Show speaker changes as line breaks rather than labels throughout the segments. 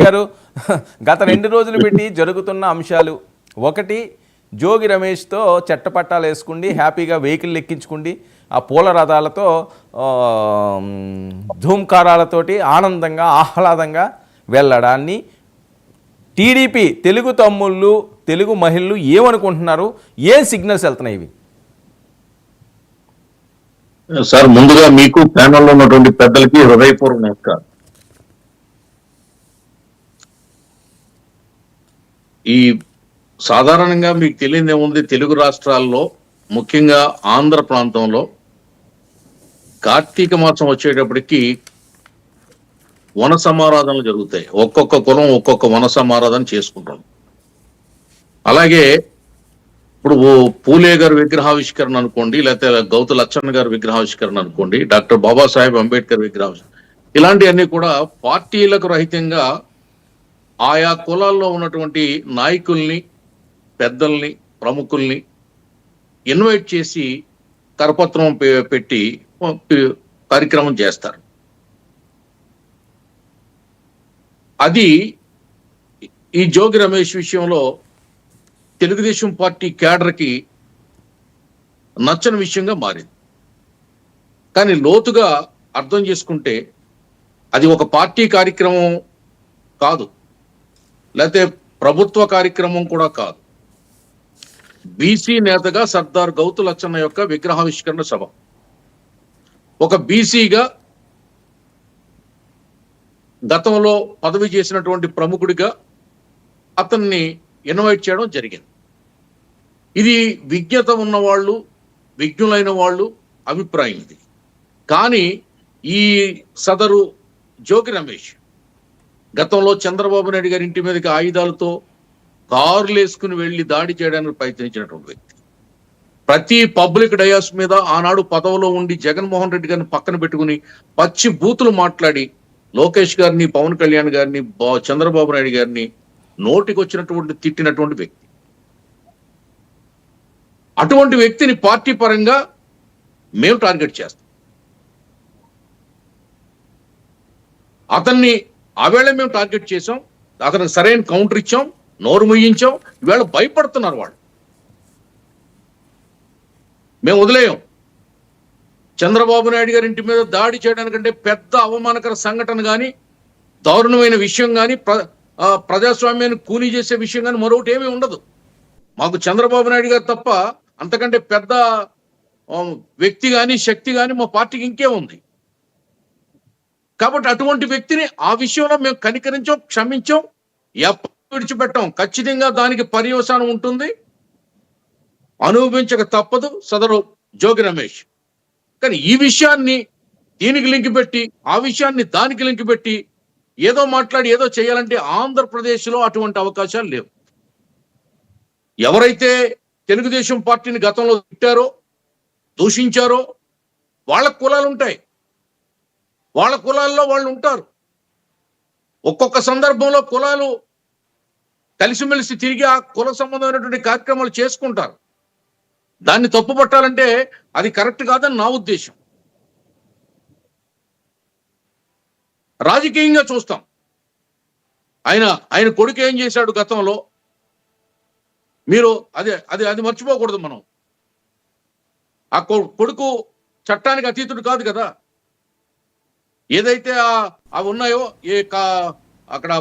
గారు గత 2 రోజులు పెట్టి జరుగుతున్న అంశాలు ఒకటి జోగి రమేష్తో చట్టపట్టాలు వేసుకుండి హ్యాపీగా వెహికల్ ఎక్కించుకుండి ఆ పూల రథాలతో ధూమ్కారాలతోటి ఆనందంగా ఆహ్లాదంగా వెళ్ళడాన్ని టీడీపీ తెలుగు తమ్ముళ్ళు తెలుగు మహిళలు ఏమనుకుంటున్నారు, ఏ సిగ్నల్స్ వెళ్తున్నాయి ఇవి?
సార్, ముందుగా మీకు ప్యానల్లో ఉన్నటువంటి పెద్దలకి హృదయపూర్వక నమస్కారం. ఈ సాధారణంగా మీకు తెలియదు ఏముంది, తెలుగు రాష్ట్రాల్లో ముఖ్యంగా ఆంధ్ర ప్రాంతంలో కార్తీక మాసం వచ్చేటప్పటికి వన సమారాధనలు జరుగుతాయి. ఒక్కొక్క కులం ఒక్కొక్క వన సమారాధన చేసుకుంటాం. అలాగే ఇప్పుడు పూలే గారి విగ్రహావిష్కరణ అనుకోండి, లేకపోతే గౌతు లచ్చన్న గారి విగ్రహావిష్కరణ అనుకోండి, డాక్టర్ బాబాసాహెబ్ అంబేద్కర్ విగ్రహావిష్కరణ, ఇలాంటివన్నీ కూడా పార్టీలకు రహితంగా ఆయా కులాల్లో ఉన్నటువంటి నాయకుల్ని, పెద్దల్ని, ప్రముఖుల్ని ఇన్వైట్ చేసి కరపత్రం పెట్టి కార్యక్రమం చేస్తారు. అది ఈ జోగి రమేష్ విషయంలో తెలుగుదేశం పార్టీ క్యాడర్కి నచ్చని విషయంగా మారింది. కానీ లోతుగా అర్థం చేసుకుంటే అది ఒక పార్టీ కార్యక్రమం కాదు, లేకపోతే ప్రభుత్వ కార్యక్రమం కూడా కాదు. బీసీ నేతగా సర్దార్ గౌతు లచ్చన్న యొక్క విగ్రహావిష్కరణ సభ. ఒక బీసీగా గతంలో పదవి చేసినటువంటి ప్రముఖుడిగా అతన్ని ఇన్వైట్ చేయడం జరిగింది. ఇది విజ్ఞత ఉన్నవాళ్ళు, విజ్ఞులైన వాళ్ళు అభిప్రాయం ఇది. కానీ ఈ సదరు జోగి రమేష్ గతంలో చంద్రబాబు నాయుడు గారి ఇంటి మీదకి ఆయుధాలతో కారులు వేసుకుని వెళ్లి దాడి చేయడానికి ప్రయత్నించినటువంటి వ్యక్తి. ప్రతి పబ్లిక్ డయాస్ మీద ఆనాడు పదవిలో ఉండి జగన్మోహన్ రెడ్డి గారిని పక్కన పెట్టుకుని పచ్చి బూతులు మాట్లాడి లోకేష్ గారిని, పవన్ కళ్యాణ్ గారిని, చంద్రబాబు నాయుడు గారిని నోటికి వచ్చినటువంటి తిట్టినటువంటి వ్యక్తి. అటువంటి వ్యక్తిని పార్టీ పరంగా మేము టార్గెట్ చేస్తాం. అతన్ని ఆవేళ మేము టార్గెట్ చేసాం, అతనికి సరైన కౌంటర్ ఇచ్చాం, నోరు ముయ్యించాం. ఈవేళ భయపడుతున్నారు వాళ్ళు. మేము వదిలేయం. చంద్రబాబు నాయుడు గారి ఇంటి మీద దాడి చేయడానికంటే పెద్ద అవమానకర సంఘటన కానీ, దారుణమైన విషయం కానీ, ప్రజాస్వామ్యాన్ని కూనీ చేసే విషయం కానీ మరొకటి ఏమీ ఉండదు. మాకు చంద్రబాబు నాయుడు గారు తప్ప అంతకంటే పెద్ద వ్యక్తి కానీ, శక్తి కానీ మా పార్టీకి ఇంకే ఉంది. కాబట్టి అటువంటి వ్యక్తిని ఆ విషయంలో మేము కనికరించాం, క్షమించాం, ఎప్పుడు విడిచిపెట్టాం. ఖచ్చితంగా దానికి పర్యవసానం ఉంటుంది, అనుభవించక తప్పదు సదరు జోగి రమేష్. కానీ ఈ విషయాన్ని దీనికి లింక్ పెట్టి, ఆ విషయాన్ని దానికి లింక్ పెట్టి ఏదో మాట్లాడి ఏదో చేయాలంటే ఆంధ్రప్రదేశ్లో అటువంటి అవకాశాలు లేవు. ఎవరైతే తెలుగుదేశం పార్టీని గతంలో తిట్టారో, దూషించారో వాళ్ళ కులాలు ఉంటాయి, వాళ్ళ కులాల్లో వాళ్ళు ఉంటారు. ఒక్కొక్క సందర్భంలో కులాలు కలిసిమెలిసి తిరిగి ఆ కుల సంబంధమైనటువంటి కార్యక్రమాలు చేసుకుంటారు. దాన్ని తప్పుపట్టాలంటే అది కరెక్ట్ కాదని నా ఉద్దేశం. రాజకీయంగా చూస్తాం. ఆయన కొడుకు ఏం చేశాడు గతంలో, మీరు అది మర్చిపోకూడదు. మనం ఆ కొడుకు చట్టానికి అతీతుడు కాదు కదా. ఏదైతే అవి ఉన్నాయో, అక్కడ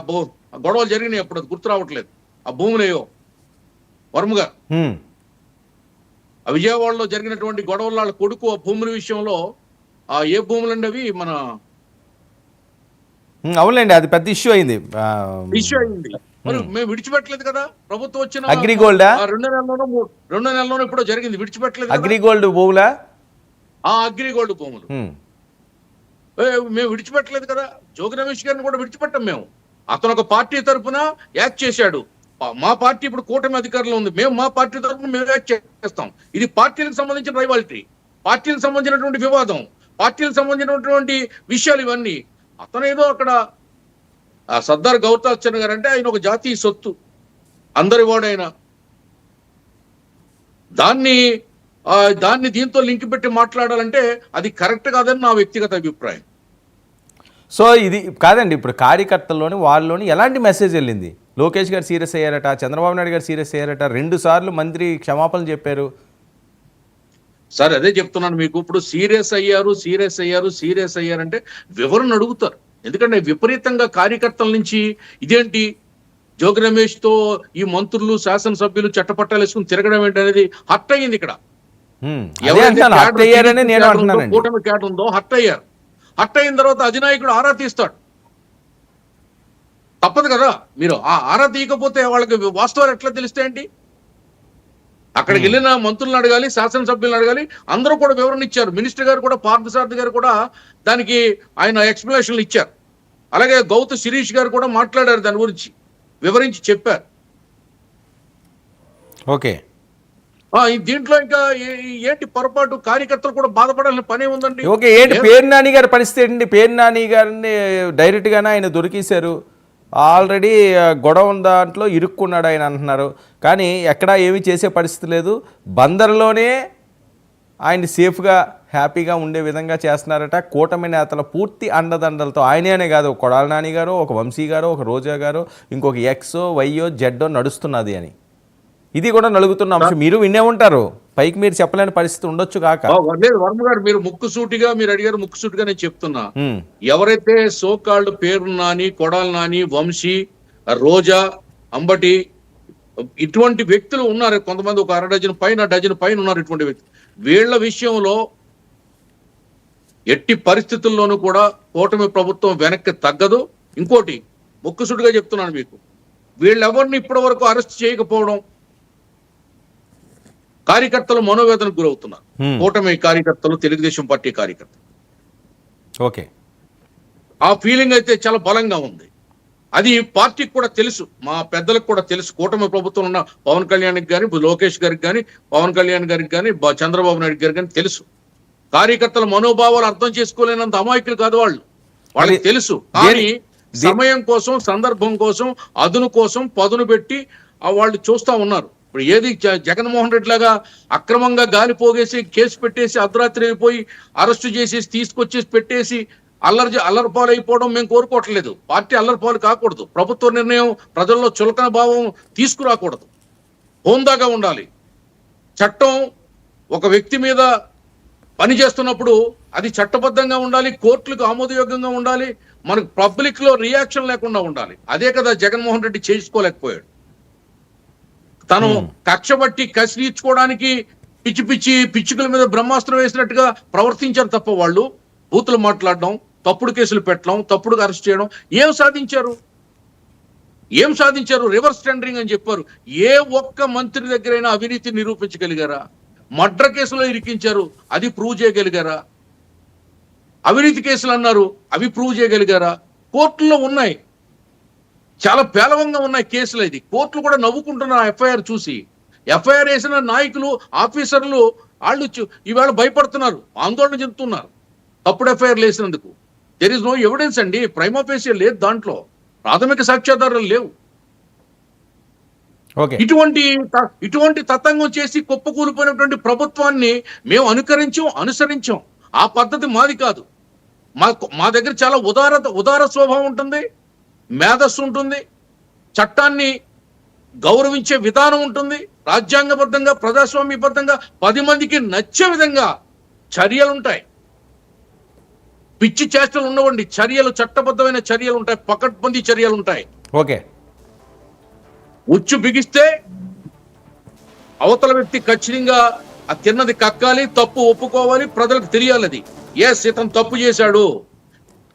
గొడవలు జరిగినాయి, అప్పుడు అది గుర్తు రావట్లేదు. ఆ భూములేయో వర్మగా ఆ విజయవాడలో జరిగినటువంటి గొడవల వాళ్ళ కొడుకు ఆ భూముల విషయంలో, ఏ భూములండి అవి? మన
అవునండి, అది పెద్ద ఇష్యూ అయింది.
మరి మేము విడిచిపెట్టలేదు కదా. ప్రభుత్వం వచ్చిన
అగ్రిగోల్డ్
2 నెలలోనూ ఇప్పుడు జరిగింది, విడిచిపెట్టలేదు.
అగ్రిగోల్డ్ భూములా?
అగ్రిగోల్డ్ భూములు మేము విడిచిపెట్టలేదు కదా. జోగి రమేష్ గారిని కూడా విడిచిపెట్టాం మేము. అతను ఒక పార్టీ తరఫున యాక్ట్ చేశాడు. మా పార్టీ ఇప్పుడు కూటమి అధికారంలో ఉంది, మేము మా పార్టీ తరఫున మేము యాక్ట్ చేస్తాం. ఇది పార్టీలకు సంబంధించిన రైవాలిటీ, పార్టీలకు సంబంధించినటువంటి వివాదం, పార్టీలకు సంబంధించినటువంటి విషయాలు ఇవన్నీ. అతను ఏదో అక్కడ సర్దార్ గౌతు లచ్చన్న గారు అంటే ఆయన ఒక జాతీయ సొత్తు, అందరి వాడైనా దాన్ని దీంతో లింక్ పెట్టి మాట్లాడాలంటే అది కరెక్ట్ కాదని నా వ్యక్తిగత అభిప్రాయం.
సో ఇది కాదండి, ఇప్పుడు కార్యకర్తల్లోని వాళ్ళలోని ఎలాంటి మెసేజ్ వెళ్ళింది? లోకేష్ గారు సీరియస్ అయ్యారట, చంద్రబాబు నాయుడు గారు సీరియస్ అయ్యారట, 2 సార్లు మంత్రి క్షమాపణలు చెప్పారు.
సార్ అదే చెప్తున్నాను మీకు. ఇప్పుడు సీరియస్ అయ్యారంటే వివరణ అడుగుతారు. ఎందుకంటే విపరీతంగా కార్యకర్తల నుంచి ఇదేంటి జోగి రమేష్ తో ఈ మంత్రులు శాసనసభ్యులు చట్టపట్టాలు వేసుకుని తిరగడం ఏంటి అనేది హర్ట్ అయ్యింది ఇక్కడ.
అదే అంటున్నాను, హర్ట్ అయ్యారని నేను అంటున్నానండి.
కూటమి క్యాడర్ ఉందో హర్ట్ అయ్యారు. హర్ట్ అయిన తర్వాత అధినాయకుడు ఆరా తీస్తాడు. తప్పదు కదా, మీరు ఆ ఆరా తీయకపోతే వాళ్ళకి వాస్తవాలు ఎట్లా తెలుస్తాయండి? అక్కడికి వెళ్ళిన మంత్రులను అడగాలి, శాసనసభ్యులను అడగాలి. అందరూ కూడా వివరణ ఇచ్చారు. మినిస్టర్ గారు కూడా, పార్థసారథి గారు కూడా దానికి ఆయన ఎక్స్ప్లెనేషన్లు ఇచ్చారు. అలాగే గౌతు శిరీష్ గారు కూడా మాట్లాడారు, దాని గురించి వివరించి చెప్పారు.
ఓకే,
దీంట్లో ఇంకా ఏంటి పొరపాటు? కార్యకర్తలు కూడా బాధపడాల్సిన పనే ఉందండి.
ఓకే, ఏంటి పేరు నాని గారి పరిస్థితి ఏంటి? పేరు నాని గారిని డైరెక్ట్గానే ఆయన దొరికేశారు. ఆల్రెడీ గొడవ ఉన్న దాంట్లో ఇరుక్కున్నాడు ఆయన అంటున్నారు. కానీ ఎక్కడా ఏమీ చేసే పరిస్థితి లేదు. బందర్లోనే ఆయన సేఫ్గా హ్యాపీగా ఉండే విధంగా చేస్తున్నారట. కూటమి నేతల పూర్తి అండదండలతో, ఆయనే కాదు, కొడాల నాని గారు, ఒక వంశీ గారు, ఒక రోజా గారు, ఇంకొక ఎక్సో వైయో జెడ్డో నడుస్తున్నది అని. ఇది కూడా నలుగుతున్న అంశం. మీరు వినే ఉంటారు, పైకి మీరు చెప్పలేని పరిస్థితి ఉండొచ్చు కాక.
లేదు వర్మ గారు, మీరు ముక్కుసూటిగా మీరు అడిగారు, ముక్కుసూటిగా నేను చెప్తున్నా. ఎవరైతే సోకాళ్ళు పేరు నాని, కొడాల నాని, వంశీ, రోజా, అంబటి ఇటువంటి వ్యక్తులు ఉన్నారు. కొంతమంది ఒక డజన్ పైన ఉన్నారు. ఇటువంటి వ్యక్తులు వీళ్ళ విషయంలో ఎట్టి పరిస్థితుల్లోనూ కూడా కూటమి ప్రభుత్వం వెనక్కి తగ్గదు. ఇంకోటి ముక్కుసూటిగా చెప్తున్నాను మీకు, వీళ్ళెవరిని ఇప్పటి వరకు అరెస్ట్ చేయకపోవడం కార్యకర్తలు మనోవేదనకు గురవుతున్నారు. కూటమి కార్యకర్తలు, తెలుగుదేశం పార్టీ కార్యకర్తలు.
ఓకే,
ఆ ఫీలింగ్ అయితే చాలా బలంగా ఉంది. అది పార్టీకి కూడా తెలుసు, మా పెద్దలకు కూడా తెలుసు. కూటమి ప్రభుత్వం ఉన్న పవన్ కళ్యాణ్కి కానీ, లోకేష్ గారికి కానీ, పవన్ కళ్యాణ్ గారికి కానీ, చంద్రబాబు నాయుడు గారికి కానీ తెలుసు. కార్యకర్తల మనోభావాలు అర్థం చేసుకోలేనంత అమాయకులు కాదు వాళ్ళు, వాళ్ళకి తెలుసు. కానీ సమయం కోసం, సందర్భం కోసం, అదును కోసం పదును పెట్టి వాళ్ళు చూస్తా ఉన్నారు. ఇప్పుడు ఏది జగన్మోహన్ రెడ్డి లాగా అక్రమంగా గాలి పోగేసి కేసు పెట్టేసి అర్ధరాత్రి అయిపోయి అరెస్టు చేసేసి తీసుకొచ్చేసి పెట్టేసి అల్లరిపాలు అయిపోవడం మేము కోరుకోవట్లేదు. పార్టీ అల్లరిపాలు కాకూడదు. ప్రభుత్వ నిర్ణయం ప్రజల్లో చులకన భావం తీసుకురాకూడదు. హోందాగా ఉండాలి. చట్టం ఒక వ్యక్తి మీద పని చేస్తున్నప్పుడు అది చట్టబద్ధంగా ఉండాలి, కోర్టులకు ఆమోదయోగ్యంగా ఉండాలి, మనకు పబ్లిక్ లో రియాక్షన్ లేకుండా ఉండాలి. అదే కదా జగన్మోహన్ రెడ్డి చేసుకోలేకపోయాడు. తను కక్ష బట్టి కసిరీర్చుకోవడానికి పిచ్చుకల మీద బ్రహ్మాస్త్రం వేసినట్టుగా ప్రవర్తించారు తప్ప వాళ్ళు బూతులు మాట్లాడడం, తప్పుడు కేసులు పెట్టడం, తప్పుడు అరెస్ట్ చేయడం ఏం సాధించారు? రివర్స్ టెండరింగ్ అని చెప్పారు. ఏ ఒక్క మంత్రి దగ్గరైనా అవినీతి నిరూపించగలిగారా? మర్డర్ కేసులో ఇరికించారు, అది ప్రూవ్ చేయగలిగారా? అవినీతి కేసులు అన్నారు, అవి ప్రూవ్ చేయగలిగారా? కోర్టుల్లో ఉన్నాయి, చాలా పేలవంగా ఉన్నాయి కేసులు. ఇది కోర్టులు కూడా నవ్వుకుంటున్నారు ఎఫ్ఐఆర్ చూసి. ఎఫ్ఐఆర్ వేసిన నాయకులు, ఆఫీసర్లు వాళ్ళు ఈవేళ భయపడుతున్నారు, ఆందోళన చెందుతున్నారు. తప్పుడు ఎఫ్ఐఆర్లు వేసినందుకు దెర్ ఇస్ నో ఎవిడెన్స్ అండి, ప్రైమా ఫేసియల్ లేదు, దాంట్లో ప్రాథమిక సాక్ష్యాధారాలు లేవు. ఇటువంటి తతంగం చేసి కుప్పకూలిపోయినటువంటి ప్రభుత్వాన్ని మేము అనుసరించాం. ఆ పద్ధతి మాది కాదు. మా దగ్గర చాలా ఉదార స్వభావం ఉంటుంది, మేధస్సు ఉంటుంది, చట్టాన్ని గౌరవించే విధానం ఉంటుంది, రాజ్యాంగబద్ధంగా ప్రజాస్వామ్యబద్ధంగా 10 మందికి నచ్చే విధంగా చర్యలుంటాయి. పిచ్చి చేష్టలు ఉండవండి, చర్యలు, చట్టబద్ధమైన చర్యలు ఉంటాయి, పకడ్బందీ చర్యలు ఉంటాయి.
ఓకే,
ఉచ్చు బిగిస్తే అవతల వ్యక్తి ఖచ్చితంగా ఆ తిన్నది కక్కాలి, తప్పు ఒప్పుకోవాలి, ప్రజలకు తెలియాలి. అది ఇతను తప్పు చేశాడు,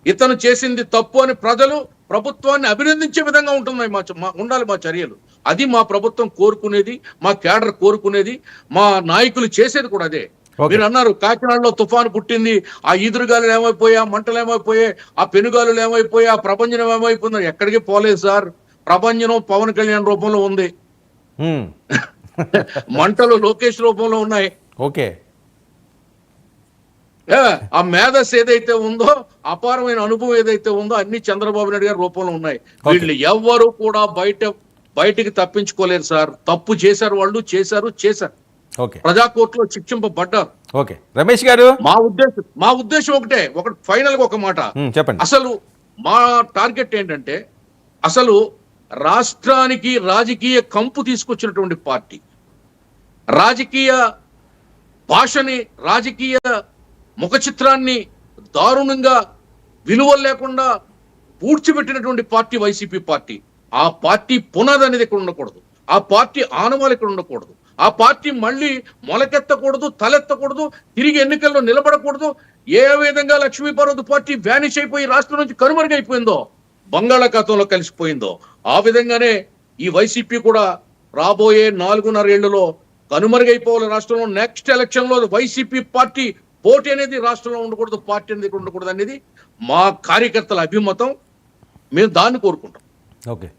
ఇతను చేసింది తప్పు అని ప్రజలు ప్రభుత్వాన్ని అభినందించే విధంగా ఉండాలి మా చర్యలు. అది మా ప్రభుత్వం కోరుకునేది, మా కేడర్ కోరుకునేది, మా నాయకులు చేసేది కూడా అదే. మీరు అన్నారు కాకినాడలో తుఫాను పుట్టింది, ఆ ఈదురుగాలు ఏమైపోయా, మంటలు ఏమైపోయాయి, ఆ పెనుగాలు ఏమైపోయా, ఆ ప్రపంచం ఏమైపోయిందో ఎక్కడికి పోలేదు సార్. ప్రపంచం పవన్ కళ్యాణ్ రూపంలో ఉంది, మంటలు లోకేష్ రూపంలో ఉన్నాయి.
ఓకే,
ఆ మేధస్ ఏదైతే ఉందో, అపారమైన అనుభవం ఏదైతే ఉందో అన్ని చంద్రబాబు నాయుడు గారి రూపంలో ఉన్నాయి. వీళ్ళు ఎవ్వరూ కూడా బయటికి తప్పించుకోలేరు సార్. తప్పు చేశారు, వాళ్ళు చేశారు.
ఓకే
ప్రజా కోర్టులో శిక్షింపబడ్డారు.
ఓకే రమేష్ గారు
మా ఉద్దేశం ఒకటే, ఫైనల్ గా ఒక మాట.
చెప్పండి.
అసలు మా టార్గెట్ ఏంటంటే, అసలు రాష్ట్రానికి రాజకీయ కంపు తీసుకొచ్చినటువంటి పార్టీ, రాజకీయ భాషని, రాజకీయ ముఖ చిత్రాన్ని దారుణంగా విలువలు లేకుండా పూడ్చిపెట్టినటువంటి పార్టీ వైసీపీ పార్టీ. ఆ పార్టీ పునాది అనేది ఇక్కడ ఉండకూడదు, ఆ పార్టీ ఆనవాళ్ళు ఇక్కడ ఉండకూడదు, ఆ పార్టీ మళ్ళీ మొలకెత్తకూడదు, తలెత్తకూడదు, తిరిగి ఎన్నికల్లో నిలబడకూడదు. ఏ విధంగా లక్ష్మీపార్వతి పార్టీ వ్యానిష్ అయిపోయి రాష్ట్రం నుంచి కనుమరుగైపోయిందో, బంగాళాఖాతంలో కలిసిపోయిందో, ఆ విధంగానే ఈ వైసీపీ కూడా రాబోయే 4.5 ఏళ్లలో కనుమరుగైపోవాలి. రాష్ట్రంలో నెక్స్ట్ ఎలక్షన్ లో వైసీపీ పార్టీ పోటీ అనేది రాష్ట్రంలో ఉండకూడదు, పార్టీ అనేది ఉండకూడదు అనేది మా కార్యకర్తల అభిమతం. మేము దాన్ని కోరుకుంటాం.
ఓకే.